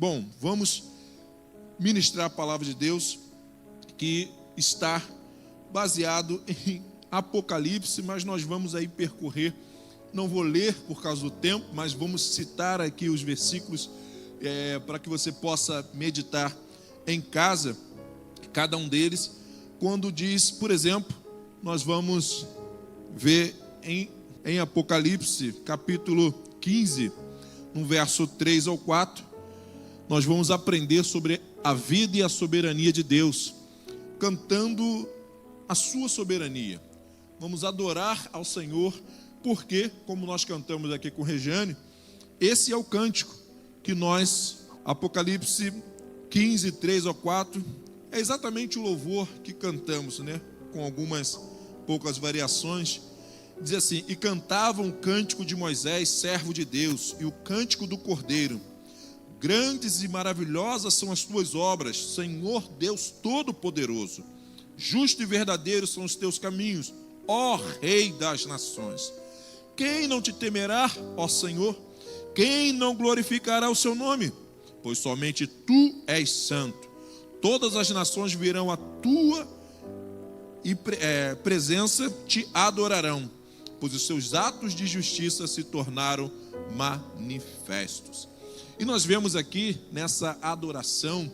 Bom, vamos ministrar a palavra de Deus que está baseado em Apocalipse, mas nós vamos aí percorrer, não vou ler por causa do tempo, mas vamos citar aqui os versículos para que você possa meditar em casa, cada um deles, quando diz, por exemplo, nós vamos ver em Apocalipse, capítulo 15, no verso 3 ao 4, nós vamos aprender sobre a vida e a soberania de Deus, cantando a sua soberania. Vamos adorar ao Senhor, porque, como nós cantamos aqui com Regiane, esse é o cântico que nós, Apocalipse 15, 3 ao 4, é exatamente o louvor que cantamos, né? Com algumas poucas variações. Diz assim: e cantavam o cântico de Moisés, servo de Deus, e o cântico do Cordeiro. Grandes e maravilhosas são as tuas obras, Senhor Deus Todo-Poderoso. Justo e verdadeiro são os teus caminhos, ó Rei das nações. Quem não te temerá, ó Senhor? Quem não glorificará o seu nome? Pois somente tu és santo. Todas as nações virão à tua presença, te adorarão, pois os seus atos de justiça se tornaram manifestos. E nós vemos aqui nessa adoração,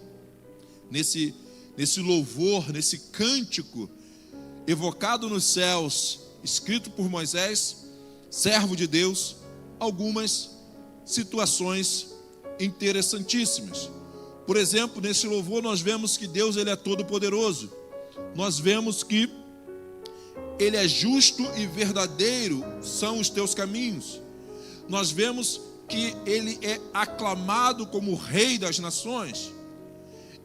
nesse louvor, nesse cântico evocado nos céus, escrito por Moisés, servo de Deus, algumas situações interessantíssimas. Por exemplo, nesse louvor nós vemos que Deus ele é todo-poderoso. Nós vemos que ele é justo e verdadeiro são os teus caminhos. Nós vemos que ele é aclamado como Rei das nações.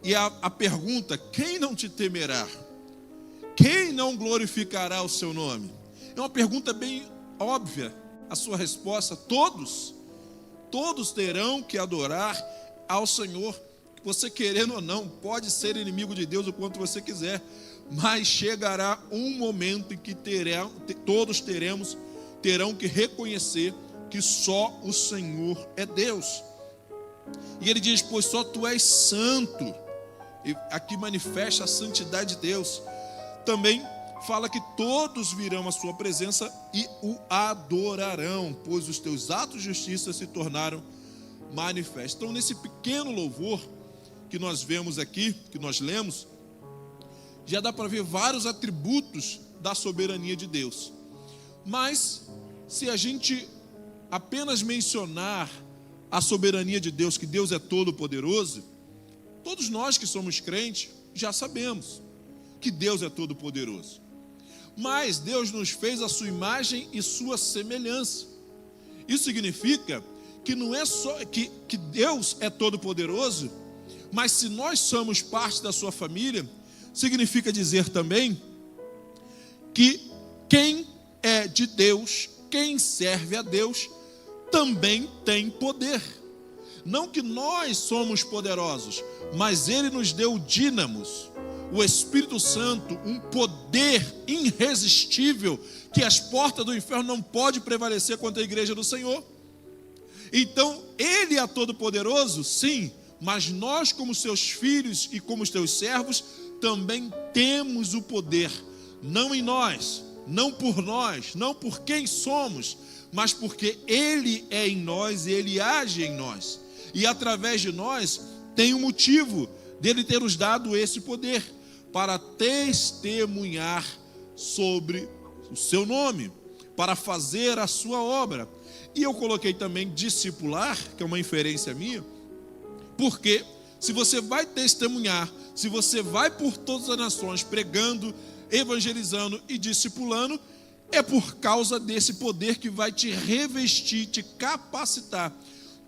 E a pergunta: quem não te temerá? Quem não glorificará o seu nome? É uma pergunta bem óbvia. A sua resposta: todos terão que adorar ao Senhor. Você querendo ou não, pode ser inimigo de Deus o quanto você quiser, mas chegará um momento em que todos terão que reconhecer que só o Senhor é Deus. E ele diz: pois só tu és santo. E aqui manifesta a santidade de Deus. Também fala que todos virão à sua presença e o adorarão, pois os teus atos de justiça se tornaram manifestos. Então, nesse pequeno louvor que nós vemos aqui, que nós lemos, já dá para ver vários atributos da soberania de Deus. Mas, se a gente apenas mencionar a soberania de Deus, que Deus é todo-poderoso, todos nós que somos crentes já sabemos que Deus é todo-poderoso. Mas Deus nos fez a sua imagem e sua semelhança. Isso significa que não é só que Deus é todo-poderoso, mas se nós somos parte da sua família, significa dizer também que quem é de Deus, quem serve a Deus, também tem poder. Não que nós somos poderosos, mas Ele nos deu o dínamos, o Espírito Santo, um poder irresistível, que as portas do inferno não podem prevalecer contra a igreja do Senhor. Então, Ele é todo-poderoso, sim, mas nós, como seus filhos e como os teus servos, também temos o poder, não em nós, não por nós, não por quem somos, mas porque Ele é em nós e Ele age em nós. E através de nós tem um motivo dele ter nos dado esse poder, para testemunhar sobre o seu nome, para fazer a sua obra. E eu coloquei também discipular, que é uma inferência minha, porque se você vai testemunhar, se você vai por todas as nações pregando, evangelizando e discipulando, é por causa desse poder que vai te revestir, te capacitar.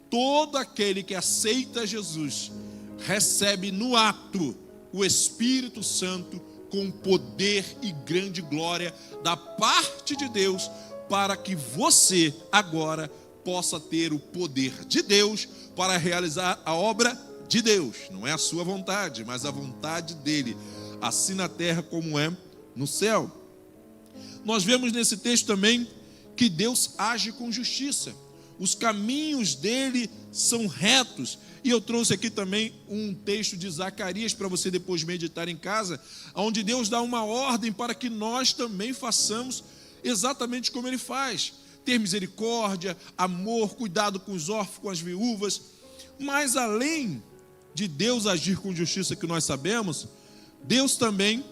Todo aquele que aceita Jesus recebe no ato o Espírito Santo com poder e grande glória da parte de Deus, para que você agora possa ter o poder de Deus para realizar a obra de Deus. Não é a sua vontade, mas a vontade dele, assim na terra como é no céu. Nós vemos nesse texto também que Deus age com justiça. Os caminhos dele são retos. E eu trouxe aqui também um texto de Zacarias para você depois meditar em casa, onde Deus dá uma ordem para que nós também façamos exatamente como Ele faz. Ter misericórdia, amor, cuidado com os órfãos, com as viúvas. Mas além de Deus agir com justiça, que nós sabemos, Deus também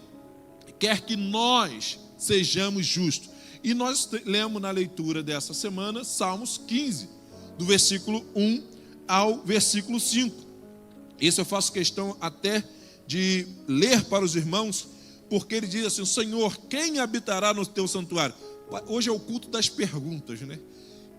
quer que nós sejamos justos. E nós lemos na leitura dessa semana Salmos 15, do versículo 1 ao versículo 5. Isso eu faço questão até de ler para os irmãos, porque ele diz assim: Senhor, quem habitará no teu santuário? Hoje é o culto das perguntas, né?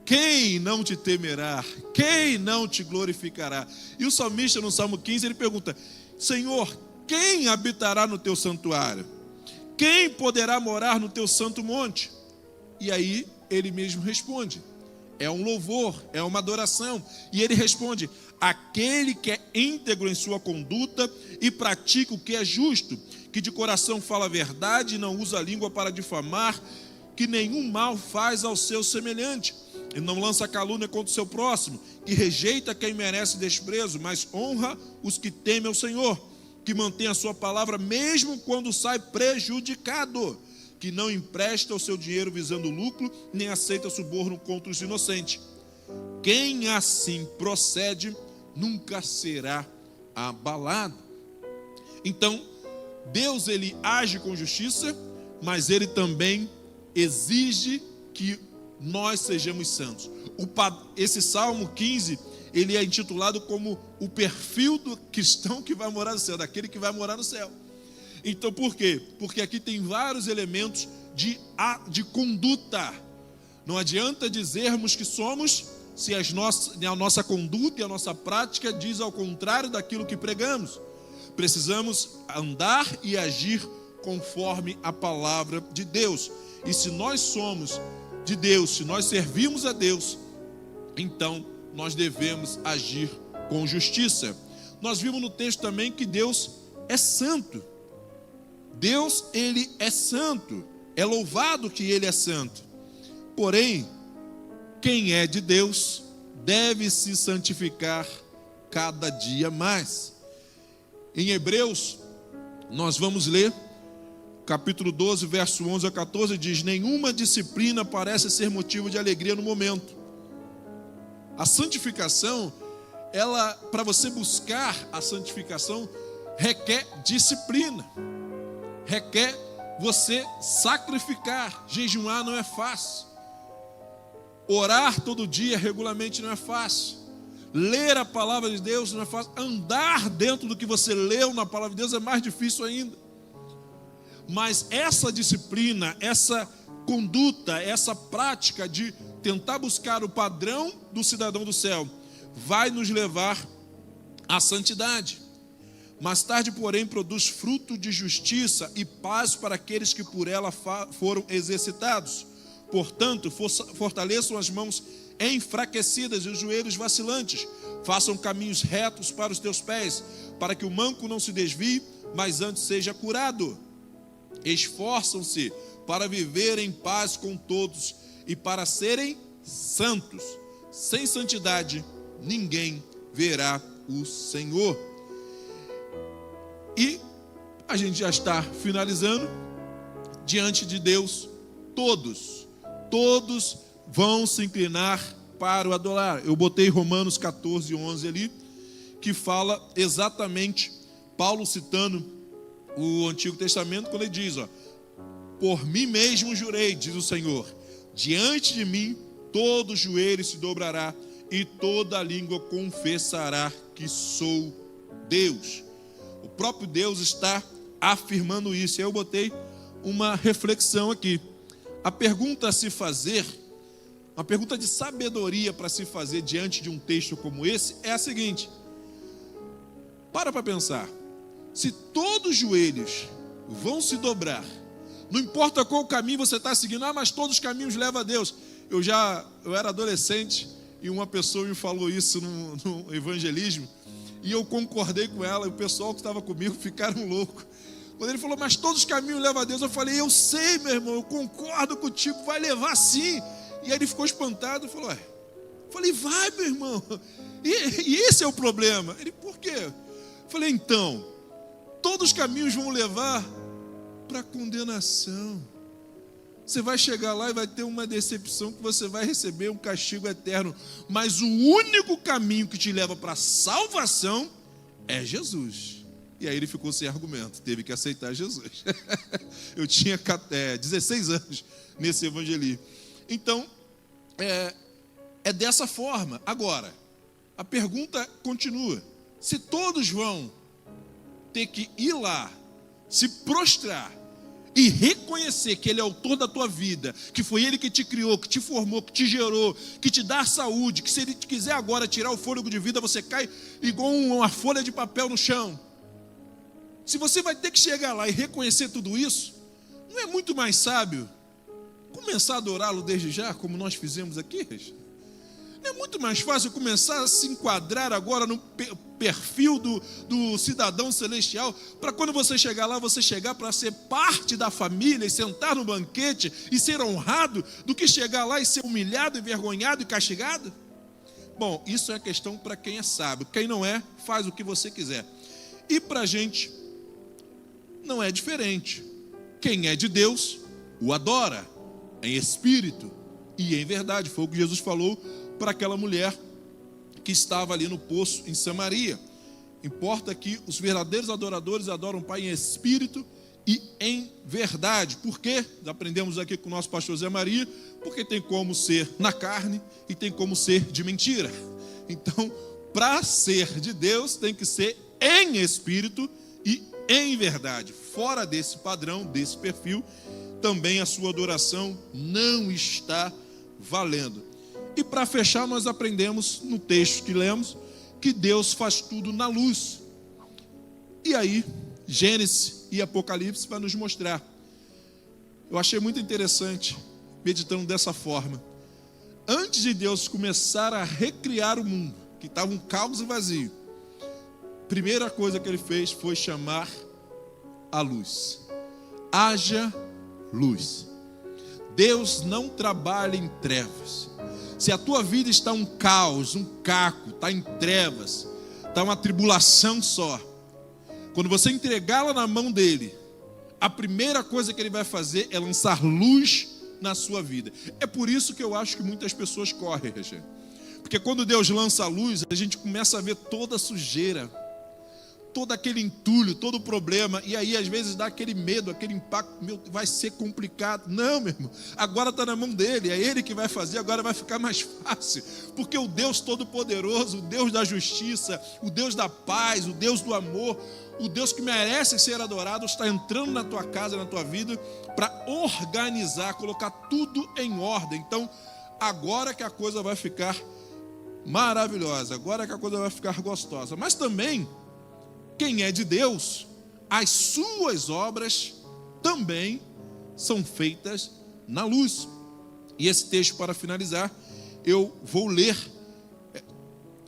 Quem não te temerá? Quem não te glorificará? E o salmista no Salmo 15, ele pergunta: Senhor, quem habitará no teu santuário? Quem poderá morar no teu santo monte? E aí ele mesmo responde: é um louvor, é uma adoração. E ele responde: aquele que é íntegro em sua conduta e pratica o que é justo, que de coração fala a verdade e não usa a língua para difamar, que nenhum mal faz ao seu semelhante, e não lança calúnia contra o seu próximo, que rejeita quem merece desprezo, mas honra os que temem ao Senhor, que mantém a sua palavra mesmo quando sai prejudicado, que não empresta o seu dinheiro visando lucro, nem aceita suborno contra os inocentes. Quem assim procede nunca será abalado. Então, Deus, ele age com justiça, mas ele também exige que nós sejamos santos. Esse Salmo 15, ele é intitulado como o perfil do cristão que vai morar no céu, daquele que vai morar no céu. Então, por quê? Porque aqui tem vários elementos de conduta. Não adianta dizermos que somos, se a nossa conduta e a nossa prática diz ao contrário daquilo que pregamos. Precisamos andar e agir conforme a palavra de Deus. E se nós somos de Deus, se nós servimos a Deus, então nós devemos agir com justiça. Nós vimos no texto também que Deus é santo. Deus, ele é santo. É louvado que ele é santo. Porém, quem é de Deus deve se santificar cada dia mais. Em Hebreus, nós vamos ler capítulo 12, verso 11 a 14, diz: nenhuma disciplina parece ser motivo de alegria no momento. A santificação, ela, para você buscar a santificação, requer disciplina, requer você sacrificar. Jejuar não é fácil, orar todo dia regularmente não é fácil, ler a palavra de Deus não é fácil, andar dentro do que você leu na palavra de Deus é mais difícil ainda. Mas essa disciplina, essa conduta, essa prática de tentar buscar o padrão do cidadão do céu, vai nos levar à santidade. Mais tarde, porém, produz fruto de justiça e paz para aqueles que por ela foram exercitados. Portanto, fortaleçam as mãos enfraquecidas e os joelhos vacilantes. Façam caminhos retos para os teus pés, para que o manco não se desvie, mas antes seja curado. Esforçam-se para viver em paz com todos e para serem santos. Sem santidade, ninguém verá o Senhor. E a gente já está finalizando. Diante de Deus, todos vão se inclinar para o adorar. Eu botei Romanos 14, 11 ali, que fala exatamente, Paulo citando o Antigo Testamento, quando ele diz, por mim mesmo jurei, diz o Senhor, diante de mim todo joelho se dobrará e toda língua confessará que sou Deus. O próprio Deus está afirmando isso. E eu botei uma reflexão aqui. A pergunta a se fazer, uma pergunta de sabedoria para se fazer diante de um texto como esse é a seguinte: para pensar. Se todos os joelhos vão se dobrar, não importa qual caminho você está seguindo, mas todos os caminhos levam a Deus. Eu era adolescente e uma pessoa me falou isso no evangelismo, e eu concordei com ela, e o pessoal que estava comigo ficaram loucos. Quando ele falou, mas todos os caminhos levam a Deus, eu falei, eu sei, meu irmão, eu concordo contigo, vai levar sim. E aí ele ficou espantado e falou, Falei, vai, meu irmão. E esse é o problema. Ele, por quê? Falei, então, todos os caminhos vão levar para a condenação. Você vai chegar lá e vai ter uma decepção que você vai receber um castigo eterno. Mas o único caminho que te leva para a salvação é Jesus. E aí ele ficou sem argumento, teve que aceitar Jesus. Eu tinha 16 anos nesse evangelismo. Então, é dessa forma. Agora, a pergunta continua. Se todos vão ter que ir lá, se prostrar e reconhecer que Ele é autor da tua vida, que foi Ele que te criou, que te formou, que te gerou, que te dá saúde, que se Ele quiser agora tirar o fôlego de vida, você cai igual uma folha de papel no chão. Se você vai ter que chegar lá e reconhecer tudo isso, não é muito mais sábio começar a adorá-lo desde já, como nós fizemos aqui? Não é muito mais fácil começar a se enquadrar agora no perfil do cidadão celestial, para quando você chegar lá, você chegar para ser parte da família e sentar no banquete e ser honrado, do que chegar lá e ser humilhado, envergonhado e castigado? Bom, isso é questão para quem é sábio. Quem não é, faz o que você quiser. E para a gente, não é diferente. Quem é de Deus, o adora, em espírito e em verdade. Foi o que Jesus falou para aquela mulher que estava ali no poço em Samaria. Importa que os verdadeiros adoradores adoram o Pai em espírito e em verdade. Por quê? Aprendemos aqui com o nosso pastor Zé Maria, porque tem como ser na carne e tem como ser de mentira. Então, para ser de Deus, tem que ser em espírito e em verdade. Fora desse padrão, desse perfil, também a sua adoração não está valendo. E para fechar, nós aprendemos no texto que lemos que Deus faz tudo na luz. E aí, Gênesis e Apocalipse vai nos mostrar. Eu achei muito interessante, meditando dessa forma. Antes de Deus começar a recriar o mundo, que estava um caos e vazio, a primeira coisa que Ele fez foi chamar a luz. Haja luz. Deus não trabalha em trevas. Se a tua vida está um caos, um caco, está em trevas, está uma tribulação só, quando você entregá-la na mão dele, a primeira coisa que ele vai fazer é lançar luz na sua vida. É por isso que eu acho que muitas pessoas correm, Rogério. Porque quando Deus lança a luz, a gente começa a ver toda a sujeira, todo aquele entulho, todo o problema, e aí às vezes dá aquele medo, aquele impacto, vai ser complicado. Não, meu irmão, agora está na mão dele, é ele que vai fazer, agora vai ficar mais fácil, porque o Deus Todo-Poderoso, o Deus da justiça, o Deus da paz, o Deus do amor, o Deus que merece ser adorado, está entrando na tua casa, na tua vida, para organizar, colocar tudo em ordem. Então, agora que a coisa vai ficar maravilhosa, agora que a coisa vai ficar gostosa. Mas também, quem é de Deus, as suas obras também são feitas na luz. E esse texto, para finalizar, eu vou ler.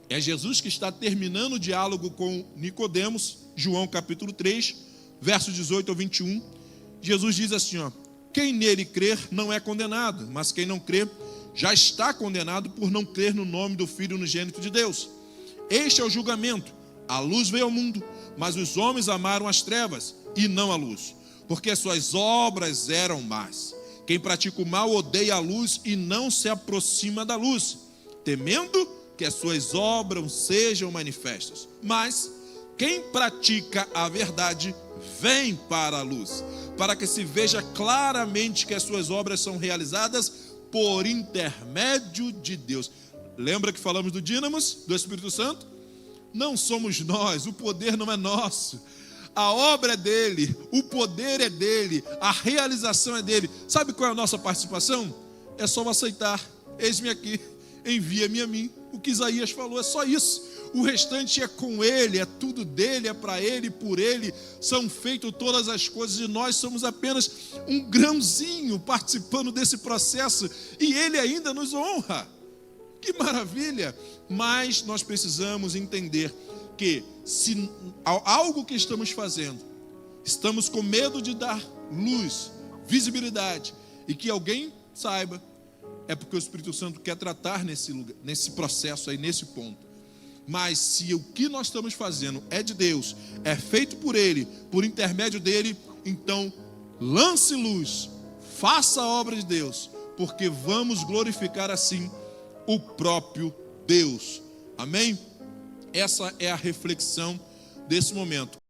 É Jesus que está terminando o diálogo com Nicodemos, João capítulo 3, versos 18 ao 21. Jesus diz assim, quem nele crer não é condenado, mas quem não crê já está condenado por não crer no nome do Filho unigênito de Deus. Este é o julgamento. A luz veio ao mundo, mas os homens amaram as trevas e não a luz, porque as suas obras eram más. Quem pratica o mal odeia a luz e não se aproxima da luz, temendo que as suas obras sejam manifestas. Mas quem pratica a verdade vem para a luz, para que se veja claramente que as suas obras são realizadas por intermédio de Deus. Lembra que falamos do dínamos, do Espírito Santo? Não somos nós, o poder não é nosso. A obra é dele, o poder é dele, a realização é dele. Sabe qual é a nossa participação? É só aceitar. Eis-me aqui, envia-me a mim. O que Isaías falou é só isso. O restante é com ele, é tudo dele, é para ele, por ele são feitas todas as coisas e nós somos apenas um grãozinho participando desse processo e ele ainda nos honra. Que maravilha! Mas nós precisamos entender que se algo que estamos fazendo, estamos com medo de dar luz, visibilidade, e que alguém saiba, é porque o Espírito Santo quer tratar nesse processo aí, nesse ponto. Mas se o que nós estamos fazendo é de Deus, é feito por Ele, por intermédio dEle, então lance luz, faça a obra de Deus, porque vamos glorificar assim o próprio Deus. Amém? Essa é a reflexão desse momento.